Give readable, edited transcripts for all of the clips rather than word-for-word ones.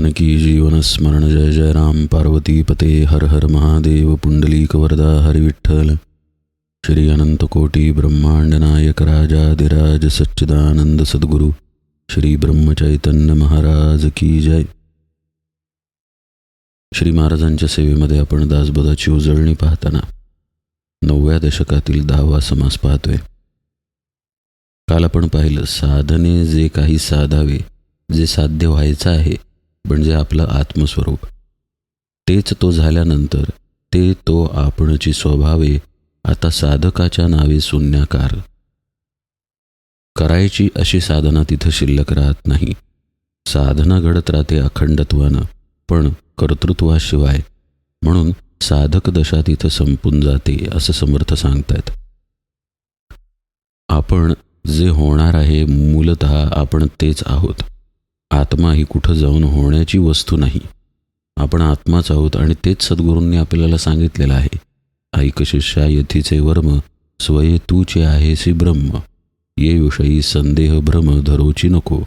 जानकी जीवन स्मरण जय जय राम पार्वती पते हर हर महादेव पुंडलीक वरदा हरि विठ्ठल श्री अनंत कोटी ब्रह्मांड नायक राजाधिराज सच्चिदानंद सद्गुरु श्री ब्रह्मचैतन्य महाराज की जय. श्री महाराजांच्या सेवेमध्ये आपण दासबोधाची उजळणी पाहताना 9व्या दशकातील 10वा समास पाहतोय. काल आपण पाहिलं साधने जे काही साधावे, जे साध्य व्हायचं आहे म्हणजे आपलं आत्मस्वरूप, तेच तो झाल्यानंतर ते तो आपणची स्वभावे. आता साधकाच्या नावे शून्याकार. करायची अशी साधना तिथं शिल्लक राहत नाही. साधना घडत राहते अखंडत्वानं, पण कर्तृत्वाशिवाय. म्हणून साधक दशा तिथं संपून जाते असं समर्थ सांगतात. आपण जे होणार आहे मूलतः आपण तेच आहोत. आत्मा ही कुठं जाऊन होण्याची वस्तू नाही. आपण आत्माच आहोत आणि तेच सद्गुरूंनी आपल्याला सांगितलेलं आहे. ऐक शिष्या यथीचे वर्म, स्वये तूचे आहेसी ब्रह्म, ये विषयी संदेह भ्रम धरोची नको.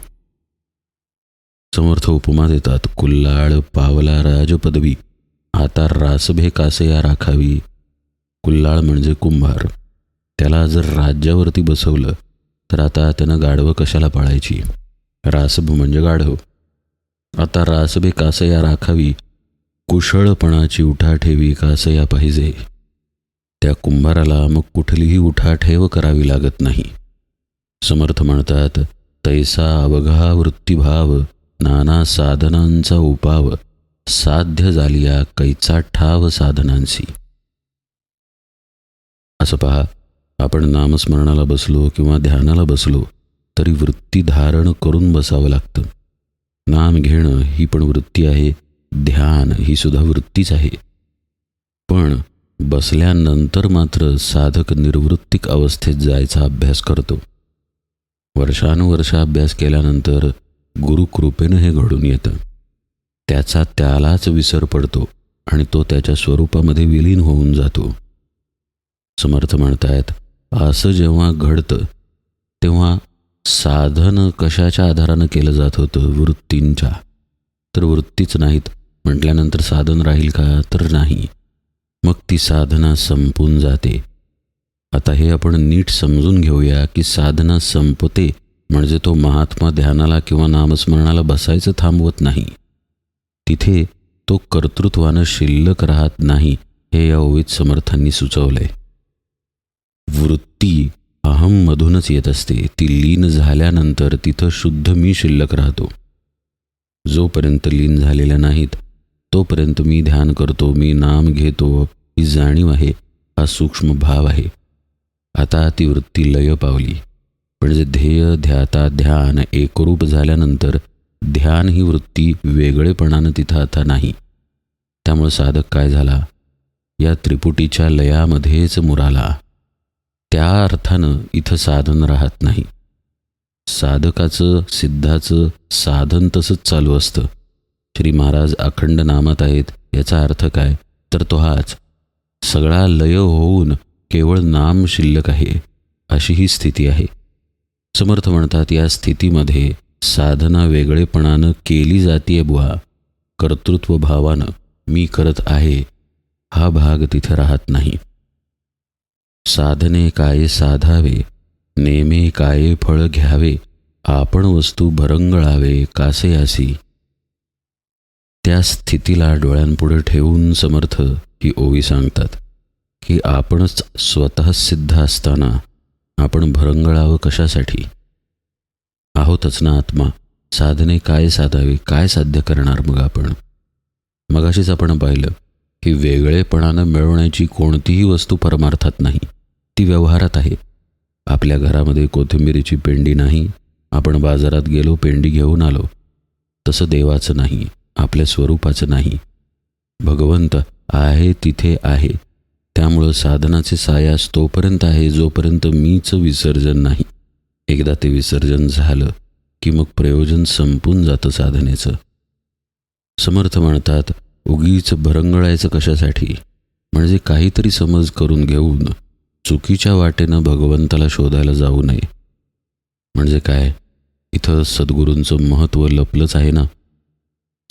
समर्थ उपमा देतात. कुल्लाळ पावला राजपदवी, आता रासभे कासेया राखावी. कुल्लाळ म्हणजे कुंभार. त्याला जर राज्यावरती बसवलं तर आता त्यानं गाढवं कशाला पाळायची. रासभ म्हणजे गाढव. आता रासभे कासया राखावी, कुशळपणाची उठाठेवी कासया पाहिजे. त्या कुंभाराला मग कुठलीही उठाठेव करावी लागत नाही. समर्थ म्हणतात, तैसा अवघा वृत्तीभाव, नाना साधनांचा उपाव, साध्य झालिया कैचा ठाव साधनांसी. असं पहा, आपण नामस्मरणाला बसलो किंवा ध्यानाला बसलो तरी वृत्ती धारण करून बसावं लागतं. नाम घेणं ही पण वृत्ती आहे, ध्यान ही सुद्धा वृत्तीच आहे. पण बसल्यानंतर मात्र साधक निर्वृत्तिक अवस्थेत जायचा अभ्यास करतो. वर्षानुवर्ष अभ्यास केल्यानंतर गुरुकृपेनं हे घडून येतं. त्याचा त्यालाच विसर पडतो आणि तो त्याच्या स्वरूपामध्ये विलीन होऊन जातो. समर्थ म्हणतायत, असं जेव्हा घडतं तेव्हा साधन कशाच्या आधारानं केलं जात होतं? वृत्तींच्या. तर वृत्तीच नाहीत म्हटल्यानंतर साधन राहील का? तर नाही. मग ती साधना संपून जाते. आता हे आपण नीट समजून घेऊया की साधना संपते म्हणजे तो महात्मा ध्यानाला किंवा नामस्मरणाला बसायचं थांबवत नाही. तिथे तो कर्तृत्वानं शिल्लक राहत नाही. हे या ओवीत समर्थांनी सुचवलंय. वृत्ती अहम मधूनच येत असते. ती लीन झाल्यानंतर तिथं शुद्ध मी शिल्लक राहतो. जोपर्यंत लीन झालेल्या नाहीत तोपर्यंत मी ध्यान करतो, मी नाम घेतो, ही जाणीव आहे, हा सूक्ष्म भाव आहे. आता ती वृत्ती लय पावली म्हणजे ध्येय ध्याता ध्यान एकरूप झाल्यानंतर ध्यान ही वृत्ती वेगळेपणानं तिथं आता नाही. त्यामुळे साधक काय झाला? या त्रिपुटीच्या लयामध्येच मुराला. त्या अर्थानं इथं साधन राहत नाही. साधकाचं सिद्धाचं साधन तसंच चालू असतं. श्री महाराज अखंड नामात आहेत याचा अर्थ काय? तर तो हाच. सगळा लय होऊन केवळ नाम शिल्लक आहे, अशी ही स्थिती आहे. समर्थ म्हणतात, या स्थितीमध्ये साधना वेगळेपणानं केली जातीये बुवा. कर्तृत्व भावानं मी करत आहे हा भाग तिथे राहत नाही. साधने काय साधावे, नेमे काय फळ घ्यावे, आपण वस्तू भरंगळावे कासेयासी. त्या स्थितीला डोळ्यांपुढे ठेवून समर्थ ही ओवी सांगतात की आपणच स्वतः सिद्ध असताना आपण भरंगळावं कशासाठी? आहोतच ना आत्मा. साधने काय साधावे, काय साध्य करणार मग आपण? मगाशीच आपण पाहिलं की वेगळेपणानं मिळवण्याची कोणतीही वस्तू परमार्थात नाही, ती व्यवहारात आहे. आपल्या घरामध्ये कोथिंबिरीची पेंडी नाही, आपण बाजारात गेलो पेंडी घेऊन आलो. तसं देवाचं नाही, आपल्या स्वरूपाचं नाही. भगवंत आहे तिथे आहे. त्यामुळं साधनाचे सायास तोपर्यंत आहे जोपर्यंत मीच विसर्जन नाही. एकदा ते विसर्जन झालं की मग प्रयोजन संपून जातं साधनेचं. समर्थ म्हणतात, उगीच भरंगळायचं कशासाठी? म्हणजे काहीतरी समज करून घेऊन चुकीच्या वाटेनं भगवंताला शोधायला जाऊ नये. म्हणजे काय? इथं सद्गुरूंचं महत्त्व लपलंच आहे ना.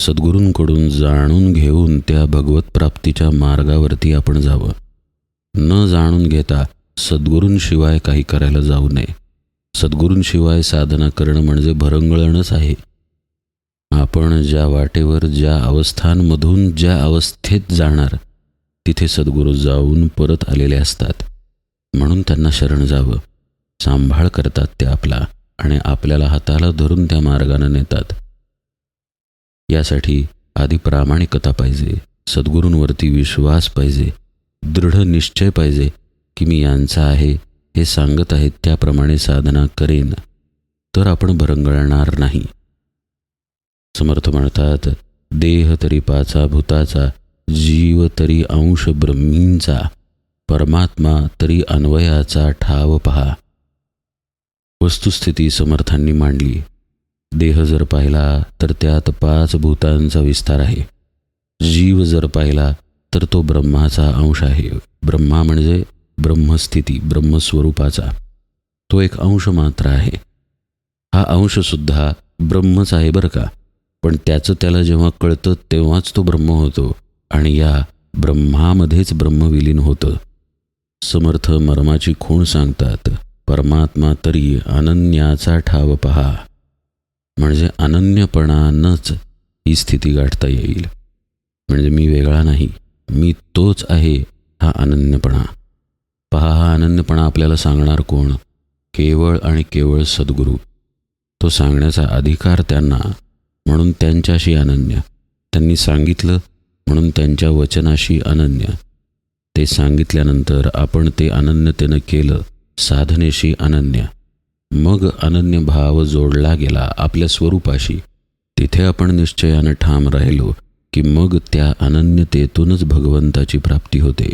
सद्गुरूंकडून जाणून घेऊन त्या भगवत प्राप्तीच्या मार्गावरती आपण जावं. न जाणून घेता सद्गुरूंशिवाय काही करायला जाऊ नये. सद्गुरूंशिवाय साधना करणं म्हणजे भरंगळणच आहे. आपण ज्या वाटेवर, ज्या अवस्थांमधून ज्या अवस्थेत जाणार, तिथे सद्गुरू जाऊन परत आलेले असतात. म्हणून त्यांना शरण जावं. सांभाळ करतात ते आपला आणि आपल्याला हाताला धरून त्या मार्गानं नेतात. यासाठी आधी प्रामाणिकता पाहिजे, सद्गुरूंवरती विश्वास पाहिजे, दृढ निश्चय पाहिजे की मी यांचा आहे, हे सांगत आहेत त्याप्रमाणे साधना करेन, तर आपण भरंगळणार नाही. समर्थ म्हणतात, देह तरी पाचा भूताचा, जीव तरी अंश ब्रह्मींचा, परमात्मा तरी अन्वयाचा ठाव पहा. वस्तुस्थिती समर्थांनी मांडली. देह जर पाहिला तर त्यात 5 भूतांचा विस्तार आहे. जीव जर पाहिला तर तो ब्रह्माचा अंश आहे. ब्रह्मा म्हणजे ब्रह्मस्थिती, ब्रह्मस्वरूपाचा तो एक अंश मात्र आहे. हा अंशसुद्धा ब्रह्मच आहे बरं का, पण त्याचं त्याला जेव्हा कळतं तेव्हाच तो ब्रह्म होतो आणि या ब्रह्मामध्येच ब्रह्म विलीन होतं. समर्थ मर्माची खूण सांगतात, परमात्मा तरी अनन्याचा ठाव पहा. म्हणजे अनन्यपणानंच ही स्थिती गाठता येईल. म्हणजे मी वेगळा नाही, मी तोच आहे, हा अनन्यपणा पहा. हा अनन्यपणा आपल्याला सांगणार कोण? केवळ आणि केवळ सद्गुरू. तो सांगण्याचा अधिकार त्यांना, म्हणून त्यांच्याशी अनन्य. त्यांनी सांगितलं म्हणून त्यांच्या वचनाशी अनन्य. ते सांगितल्यानंतर आपण ते अनन्यतेनं केलं, साधनेशी अनन्य. मग अनन्य भाव जोडला गेला आपल्या स्वरूपाशी. तिथे आपण निश्चयानं ठाम राहिलो की मग त्या अनन्यतेतूनच भगवंताची प्राप्ती होते.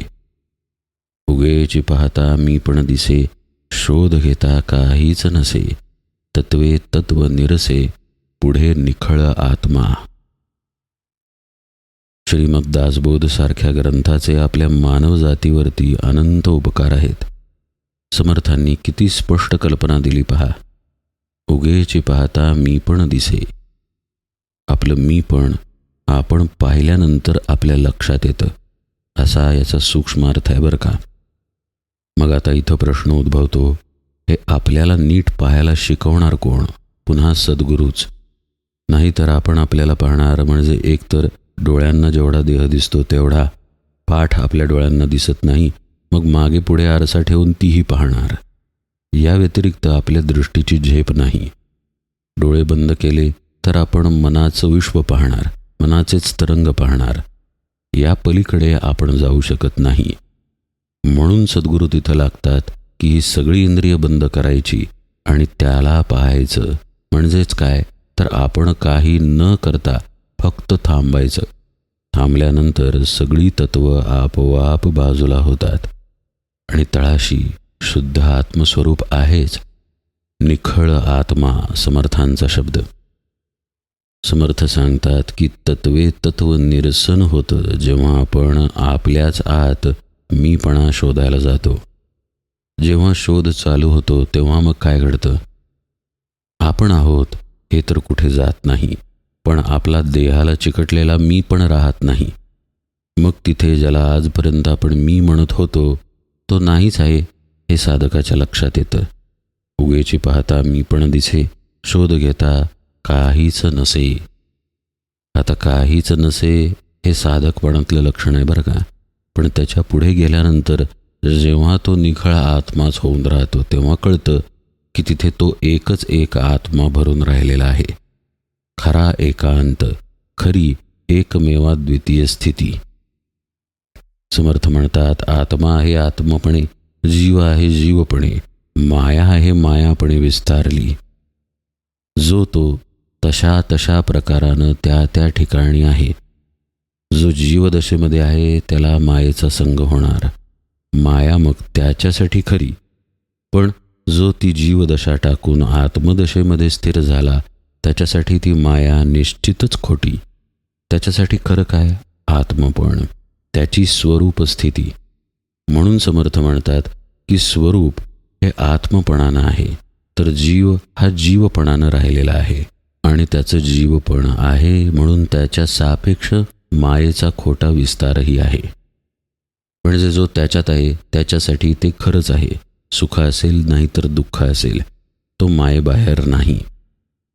उगेची पाहता मी पण दिसे, शोध घेता काहीच नसे, तत्वे तत्व निरसे, पुढे निखळ आत्मा. श्रीमद दासबोध सारख्या ग्रंथाचे आपल्या मानवजातीवरती अनंत उपकार आहेत. समर्थांनी किती स्पष्ट कल्पना दिली पहा. उगेची पाहता मी पण दिसे. आपलं मी पण आपण पाहिल्यानंतर आपल्या लक्षात येतं, असा याचा सूक्ष्म अर्थ आहे बरं का. मग आता इथं प्रश्न उद्भवतो, हे आपल्याला नीट पाहायला शिकवणार कोण? पुन्हा सद्गुरूच. नाहीतर आपण आपल्याला पाहणार म्हणजे एकतर डोळ्यांना जेवढा देह दिसतो तेवढा पाठ आपल्या डोळ्यांना दिसत नाही, मग मागे पुढे आरसा ठेवून तीही पाहणार. या व्यतिरिक्त आपल्या दृष्टीची झेप नाही. डोळे बंद केले तर आपण मनाचं विश्व पाहणार, मनाचेच तरंग पाहणार. या पलीकडे आपण जाऊ शकत नाही. म्हणून सद्गुरू तिथं लागतात की ही सगळी इंद्रिय बंद करायची आणि त्याला पाहायचं. म्हणजेच काय तर आपण काही न करता फक्त थांबायचं. थांबल्यानंतर सगळी तत्व आपोआप बाजूला होतात आणि तळाशी शुद्ध आत्मस्वरूप आहेच. निखळ आत्मा समर्थांचा शब्द. समर्थ सांगतात की तत्वे तत्व निरसन होतं जेव्हा आपण आपल्याच आत मीपणा शोधायला जातो. जेव्हा शोध चालू होतो तेव्हा मग काय घडतं? आपण आहोत हे तर कुठे जात नाही, पण आपला देहाला चिकटलेला मी पण राहत नाही. मग तिथे ज्याला आजपर्यंत आपण मी म्हणत होतो तो नाहीच आहे हे साधकाच्या लक्षात येतं. उगेची पाहता मी पण दिसे, शोध घेता काहीच नसे. आता काहीच नसे हे साधकपणातलं लक्षण आहे बरं का. पण त्याच्या पुढे गेल्यानंतर जेव्हा तो निखळ आत्माच होऊन राहतो तेव्हा कळतं की तिथे तो एकच एक आत्मा भरून राहिलेला आहे. खरा एकांत, खरी एकमेवाद्वितीय स्थिती. समर्थ म्हणतात, आत्मा आहे आत्मपणे, जीव आहे जीवपणे, माया आहे मायापणे विस्तारली. जो तो तशा तशा प्रकारानं त्या त्या ठिकाणी आहे. जो जीवदशेमध्ये आहे त्याला मायेचा संग होणार. माया मग त्याच्यासाठी खरी, पण जो ती जीवदशा टाकून आत्मदशेमध्ये स्थिर झाला त्याच्यासाठी ती माया निश्चितच खोटी. त्याच्यासाठी खरं काय? आत्मपण, त्याची स्वरूप स्थिती. म्हणून समर्थ म्हणतात की स्वरूप हे आत्मपणानं आहे, तर जीव हा जीवपणानं राहिलेला आहे. आणि त्याचं जीवपण आहे म्हणून त्याच्या सापेक्ष मायेचा खोटा विस्तारही आहे. म्हणजे जो त्याच्यात आहे त्याच्यासाठी ते खरंच आहे. सुख असेल नाही तर दुःख असेल, तो मायेबाहेर नाही.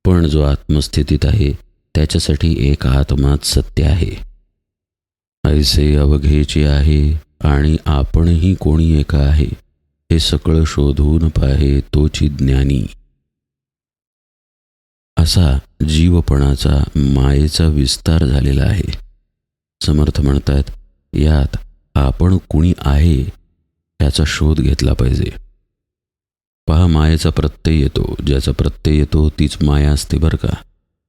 पण जो आत्मस्थितीत आहे त्याच्यासाठी एक आत्माच सत्य आहे. ऐसे अवघेचे आहे आणि आपणही कोणी एका आहे, हे सकळ शोधून पाहे तोची ज्ञानी. असा जीवपणाचा मायेचा विस्तार झालेला आहे. समर्थ म्हणतात, यात आपण कुणी आहे याचा शोध घेतला पाहिजे. पहा, मायेचा प्रत्यय येतो. ज्याचा प्रत्यय येतो तीच माया असते बरं का.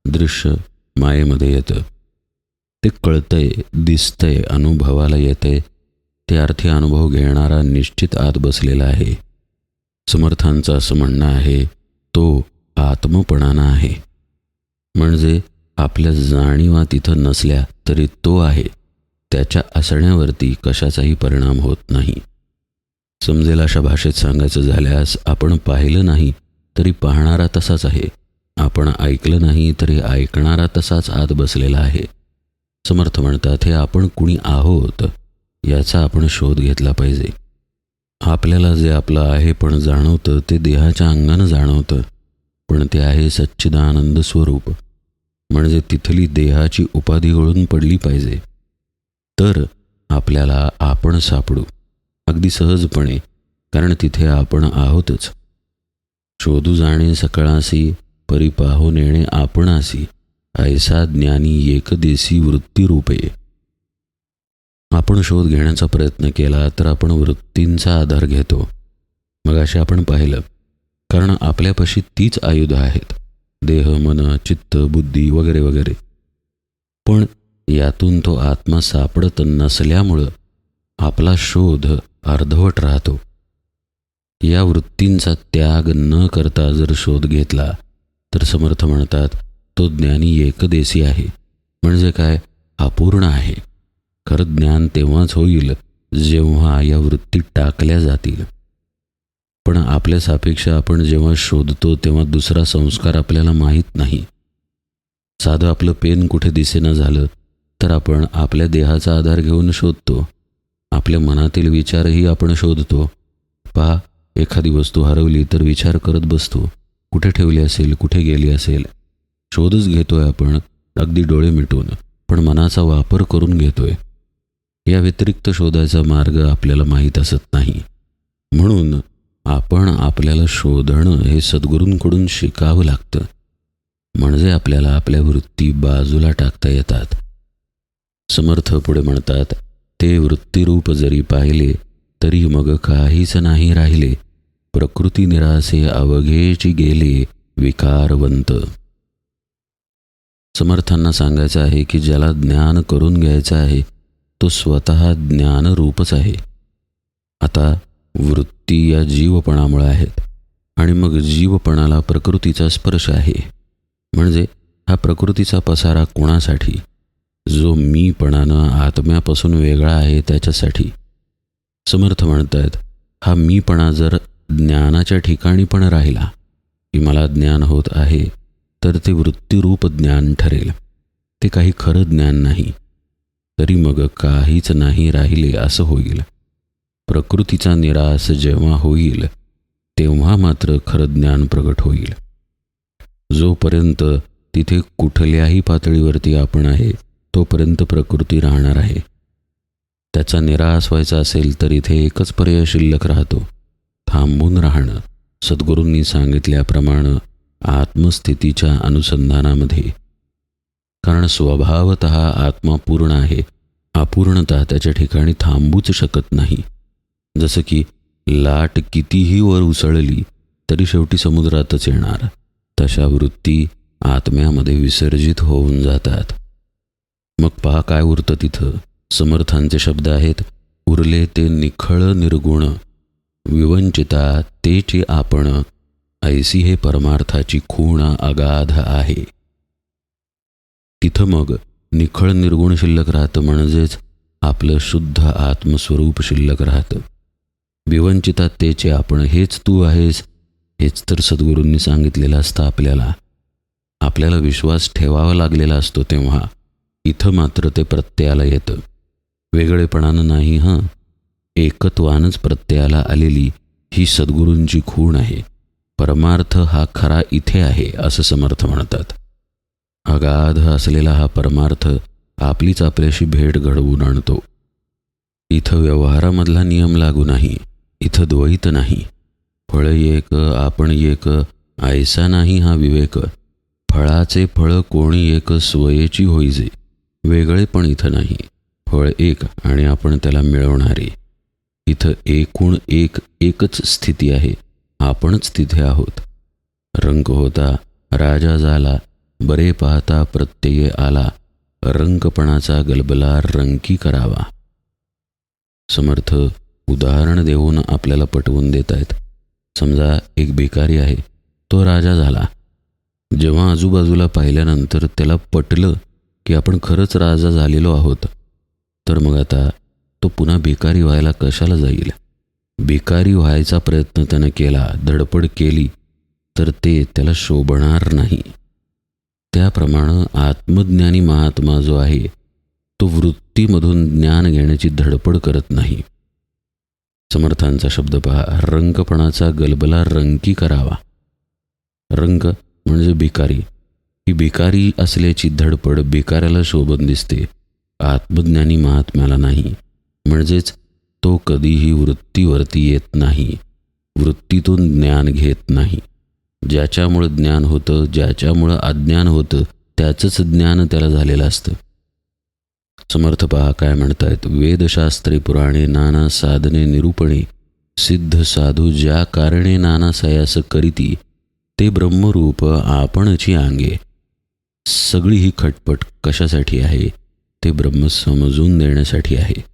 दृश्य मायेमध्ये येतं. ते कळतंय, दिसतंय, अनुभवाला येतंय. ते अर्थी अनुभव घेणारा निश्चित आत बसलेला आहे. समर्थांचं असं म्हणणं आहे, तो आत्मपणाना आहे. म्हणजे आपल्या जाणीवा तिथं नसल्या तरी तो आहे. त्याच्या असण्यावरती कशाचाही परिणाम होत नाही. समजेल अशा भाषेत सांगायचं झाल्यास, आपण पाहिलं नाही तरी पाहणारा तसाच आहे. आपण ऐकलं नाही तरी ऐकणारा तसाच आत बसलेला आहे. समर्थ म्हणतात, हे आपण कुणी आहोत याचा आपण शोध घेतला पाहिजे. आपल्याला जे आपलं आहे पण जाणवतं ते देहाच्या अंगानं जाणवतं, पण ते आहे सच्चिदानंद स्वरूप. म्हणजे तिथली देहाची उपाधी गळून पडली पाहिजे, तर आपल्याला आपण सापडू अगदी सहजपणे, कारण तिथे आपण आहोतच. शोधू जाणे सकळासी, परी पाहून येणे आपणासी, ऐसा ज्ञानी एकदेशी वृत्तीरूपे. आपण शोध घेण्याचा प्रयत्न केला तर आपण वृत्तींचा आधार घेतो. मग असे आपण पाहिलं, कारण आपल्यापाशी तीच आयुधं आहेत, देह, मन, चित्त, बुद्धी वगैरे वगैरे. पण यातून तो आत्मा सापडत नसल्यामुळं आपला शोध अर्धवट राहतो. या वृत्तींचा त्याग न करता जर शोध घेतला तर समर्थ म्हणतात, तो ज्ञानी एकदेशी आहे. म्हणजे काय? अपूर्ण आहे. खरं ज्ञान तेव्हाच होईल जेव्हा या वृत्ती टाकल्या जातील. पण आपल्या सापेक्ष आपण जेव्हा शोधतो तेव्हा दुसरा संस्कार आपल्याला माहीत नाही. साधं आपलं पेन कुठे दिसेना झालं तर आपण आपल्या देहाचा आधार घेऊन शोधतो. आपल्या मनातील विचारही आपण शोधतो. पहा, एखादी वस्तू हरवली तर विचार करत बसतो, कुठे ठेवली असेल, कुठे गेली असेल. शोधच घेतोय आपण, अगदी डोळे मिटून, पण मनाचा वापर करून घेतोय. या व्यतिरिक्त शोधायचा मार्ग आपल्याला माहीत असत नाही. म्हणून आपण आपल्याला शोधणं हे सद्गुरूंकडून शिकावं लागतं. म्हणजे आपल्याला आपल्या वृत्ती बाजूला टाकता येतात. समर्थ पुढे म्हणतात, ते वृत्तीरूप जरी पाहिले तरी मग काहीच नाही राहिले, प्रकृती निरासे अवघेची गेले विकारवंत. समर्थांना सांगायचं आहे की ज्याला ज्ञान करून घ्यायचं आहे तो स्वतः ज्ञानरूपच आहे. आता वृत्ती या जीवपणामुळे आहेत आणि मग जीवपणाला प्रकृतीचा स्पर्श आहे. म्हणजे हा प्रकृतीचा पसारा कोणासाठी? जो मीपणानं आत्म्यापासून वेगळा आहे त्याच्यासाठी. समर्थ म्हणतात, हा मीपणा जर ज्ञानाच्या ठिकाणी पण राहिला की मला ज्ञान होत आहे, तर ते वृत्तीरूप ज्ञान ठरेल. ते काही खरं ज्ञान नाही. तरी मग काहीच नाही राहिले असं होईल. प्रकृतीचा निराश जेव्हा होईल तेव्हा मात्र खरं ज्ञान प्रगट होईल. जोपर्यंत तिथे कुठल्याही पातळीवरती आपण आहे तोपर्यंत प्रकृती राहणार आहे. त्याचा निराश व्हायचा असेल तर इथे एकच पर्याय शिल्लक राहतो, थांबून राहणं. सद्गुरूंनी सांगितल्याप्रमाणे आत्मस्थितीच्या अनुसंधानामध्ये. कारण स्वभावतः आत्मा पूर्ण आहे. अपूर्णता त्याच्या ठिकाणी थांबूच शकत नाही. जसं की लाट कितीही वर उसळली तरी शेवटी समुद्रातच येणार. तशा वृत्ती आत्म्यामध्ये विसर्जित होऊन जातात. मग पहा काय उरतं तिथं. समर्थांचे शब्द आहेत, उरले ते निखळ निर्गुण, विवंचिता तेची आपण, ऐसी हे परमार्थाची खूण अगाध आहे. तिथं मग निखळ निर्गुण शिल्लक राहतं, म्हणजेच आपलं शुद्ध आत्मस्वरूप शिल्लक राहतं. विवंचिता तेचे आपण, हेच तू आहेस, हेच तर सद्गुरूंनी सांगितलेलं असतं आपल्याला. आपल्याला विश्वास ठेवावा लागलेला असतो तेव्हा इथं मात्र ते प्रत्ययाला येतं. वेगळेपणानं नाही हं, एकत्वानंच प्रत्ययाला आलेली ही सद्गुरूंची खूण आहे. परमार्थ हा खरा इथे आहे असं समर्थ म्हणतात. अगाध असलेला हा परमार्थ आपलीच आपल्याशी भेट घडवून आणतो. इथं व्यवहारामधला नियम लागू नाही. इथं द्वैत नाही. फळ एक आपण एक ऐसा नाही हा विवेक. फळाचे फळ कोणी एक स्वयेची होईजे. वेगळे पण इथं नाही. फळ एक आणि आपण त्याला मिळवणारे. इथं एकूण एक एकच स्थिती आहे. आपणच तिथे आहोत. रंक होता राजा झाला, बरे पाहता प्रत्यय आला, रंकपणाचा गलबला रंकी करावा. समर्थ उदाहरण देऊन आपल्याला पटवून देत आहेत. समजा एक भिकारी आहे, तो राजा झाला. जेव्हा आजूबाजूला पाहिल्यानंतर त्याला पटलं की आपण खरंच राजा झालेलो आहोत, तर मग आता तो पुन्हा भिकारी व्हायला कशाला जाईल? भिकारी व्हायचा प्रयत्न त्यानं केला, धडपड केली, तर ते त्याला शोभणार नाही. त्याप्रमाणे आत्मज्ञानी महात्मा जो आहे तो वृत्तीमधून ज्ञान घेण्याची धडपड करत नाही. समर्थांचा शब्द पहा, रंकपणाचा गलबला रंकी करावा. रंक म्हणजे भिकारी. ही भिकारी असल्याची धडपड भिकाऱ्याला शोभून दिसते, आत्मज्ञानी महात्म्याला नाही. म्हणजेच तो कधीही वृत्तीवरती येत नाही, वृत्तीतून ज्ञान घेत नाही. ज्याच्यामुळं ज्ञान होतं, ज्याच्यामुळं अज्ञान होतं, त्याचंच ज्ञान त्याला झालेलं असतं. समर्थ पहा काय म्हणतायत. वेदशास्त्रे पुराणे नाना साधने निरूपणे, सिद्ध साधू ज्या कारणे नाना सयास करीती, ते ब्रह्मरूप आपणची आंगे. सगळी ही खटपट कशासाठी आहे? ते ब्रह्म समजून देण्यासाठी आहे.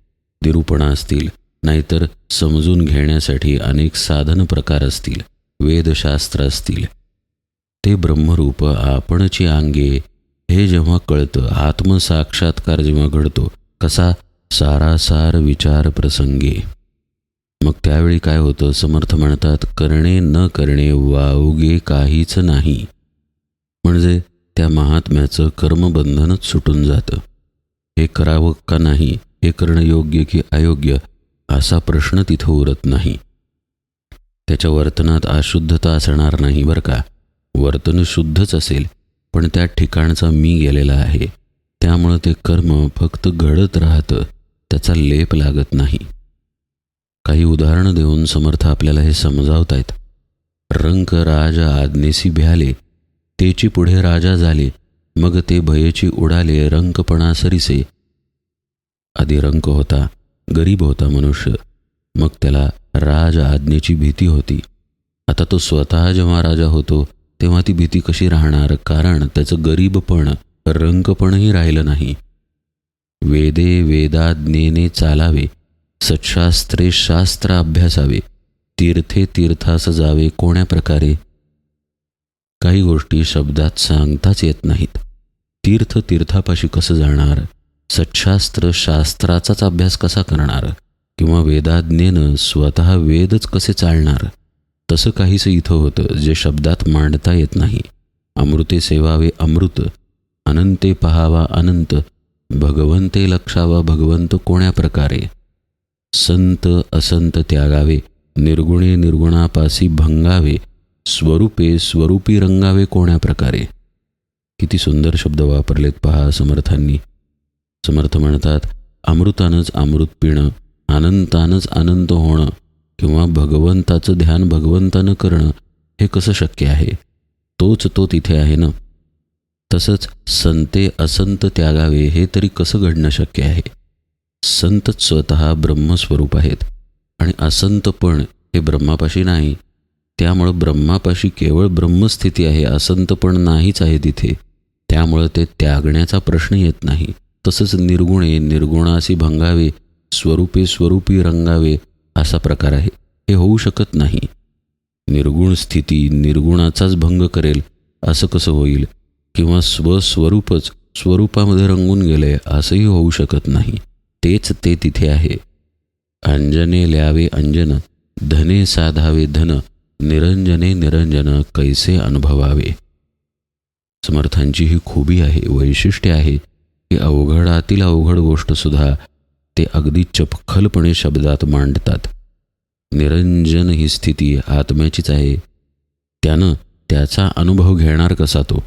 निरूपणा असतील, नाहीतर समजून घेण्यासाठी अनेक साधन प्रकार असतील, वेदशास्त्र असतील. ते ब्रह्मरूप आपणची आंगे हे जेव्हा कळतं, आत्मसाक्षात्कार जेव्हा घडतो, कसा सारासार विचार प्रसंगे, मग त्यावेळी काय होतं? समर्थ म्हणतात, करणे न करणे वावगे काहीच नाही. म्हणजे त्या महात्म्याचं कर्मबंधनच सुटून जातं. हे करावं का नाही, हे करणं योग्य की अयोग्य असा प्रश्न तिथं उरत नाही. त्याच्या वर्तनात अशुद्धता असणार नाही बरं का. वर्तन शुद्धच असेल, पण त्या ठिकाणचा मी गेलेला आहे. त्यामुळं ते कर्म फक्त घडत राहतं, त्याचा लेप लागत नाही. काही उदाहरणं देऊन समर्थ आपल्याला हे समजावतायत. रंक राजा आज्ञेसी भ्याले, तेची पुढे राजा झाले, मग ते भयेची उडाले रंकपणा सरीसे. आधी रंक होता, गरीब होता मनुष्य, मग त्याला राज आज्ञेची भीती होती. आता तो स्वतः जेव्हा राजा होतो तेव्हा ती भीती कशी राहणार? कारण त्याचं गरीबपण, रंकपणही राहिलं नाही. वेदे वेदाज्ञेने चालावे, सत्शास्त्रे शास्त्र अभ्यासावे, तीर्थे तीर्थास जावे कोण्या प्रकारे. काही गोष्टी शब्दात सांगताच येत नाहीत. तीर्थ तीर्थापाशी कसं जाणार? सत्शास्त्र शास्त्राचाच अभ्यास कसा करणार? किंवा वेदाज्ञेनं स्वतः वेदच कसे चालणार? तसं काहीच इथं होतं जे शब्दात मांडता येत नाही. अमृते सेवावे अमृत, अनंते पहावा अनंत, भगवंते लक्षावा भगवंत कोण्या प्रकारे. संत असंत त्यागावे, निर्गुणे निर्गुणापासी भंगावे, स्वरूपे स्वरूपी रंगावे कोण्या प्रकारे. किती सुंदर शब्द वापरलेत पहा समर्थांनी. समर्थ म्हणतात, अमृतानंच अमृत पिणं, अनंतानंच अनंत होणं, किंवा भगवंताचं ध्यान भगवंतानं करणं हे कसं शक्य आहे? तोच तो तिथे आहे ना. तसंच संते असंत त्यागावे हे तरी कसं घडणं शक्य आहे? संतच स्वतः ब्रह्मस्वरूप आहेत आणि असंत पण हे ब्रह्मापाशी नाही. त्यामुळं ब्रह्मापाशी केवळ ब्रह्मस्थिती आहे, असंत पण नाहीच आहे तिथे. त्यामुळं ते त्यागण्याचा प्रश्न येत नाही. तसंच निर्गुणे निर्गुणासी भंगावे, स्वरूपे स्वरूपी रंगावे असा प्रकार आहे. हे होऊ शकत नाही. निर्गुण स्थिती निर्गुणाचाच भंग करेल असं कसं होईल? किंवा स्वस्वरूपच स्वरूपामध्ये रंगून गेले असंही होऊ शकत नाही. तेच ते तिथे आहे. अंजने ल्यावे अंजन, धने साधावे धन, निरंजने निरंजन कैसे अनुभवावे. समर्थांची ही खूबी आहे, वैशिष्ट्य आहे की अवघडातील अवघड गोष्टसुद्धा ते अगदी चपखलपणे शब्दात मांडतात. निरंजन ही स्थिती आत्म्याचीच आहे. त्यानं त्याचा अनुभव घेणार कसा तो?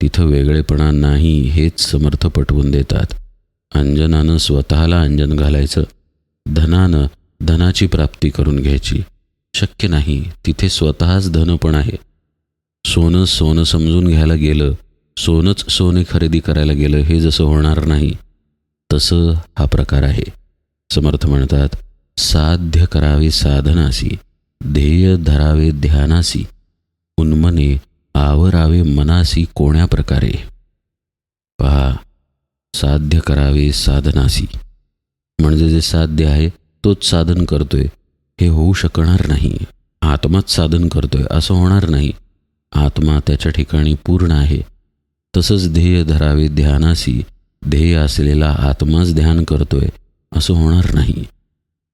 तिथं वेगळेपणा नाही हेच समर्थ पटवून देतात. अंजनानं स्वतःला अंजन घालायचं, धनानं धनाची प्राप्ती करून घ्यायची. शक्य नाही. तिथे स्वतःच धन पण आहे. सोनं सोनं समजून घ्यायला गेलं, सोनंच सोने खरेदी करायला गेलं, हे जसं होणार नाही तसं हा प्रकार आहे. समर्थ म्हणतात, साध्य करावे साधनासी, ध्येय धरावे ध्यानासी, उन्मने आवरावे मनासी कोण्या प्रकारे. पहा, साध्य करावे साधनासी म्हणजे जे साध्य आहे तोच साधन करतोय हे होऊ शकणार नाही. आत्माच साधन करतोय असं होणार नाही. आत्मा त्याच्या ठिकाणी पूर्ण आहे. तसंच ध्येय धरावे ध्यानासी, ध्येय असलेला आत्माच ध्यान करतोय असं होणार नाही.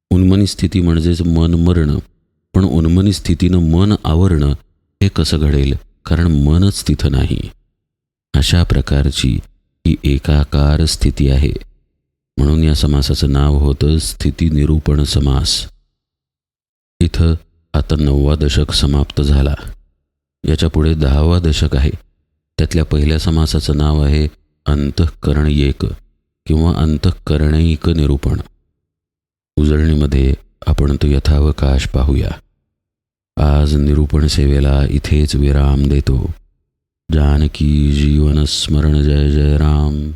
उन्मनी स्थिती म्हणजेच मन मरणं. पण उन्मनी स्थितीनं मन आवरणं हे कसं घडेल? कारण मनच तिथं नाही. अशा प्रकारची ही एकाकार स्थिती आहे. म्हणून या समासाचं नाव होतं स्थिती निरूपण समास. इथं आता 9वा दशक समाप्त झाला. याच्या पुढे 10वा दशक आहे. त्यातल्या पहिल्या समासाचं नाव आहे अंतःकरणयेक किंवा अंतःकरणैक निरूपण. उजळणीमध्ये आपण तो यथावकाश पाहूया. आज निरूपण सेवेला इथेच विराम देतो. जानकी जीवन स्मरण जय जय राम.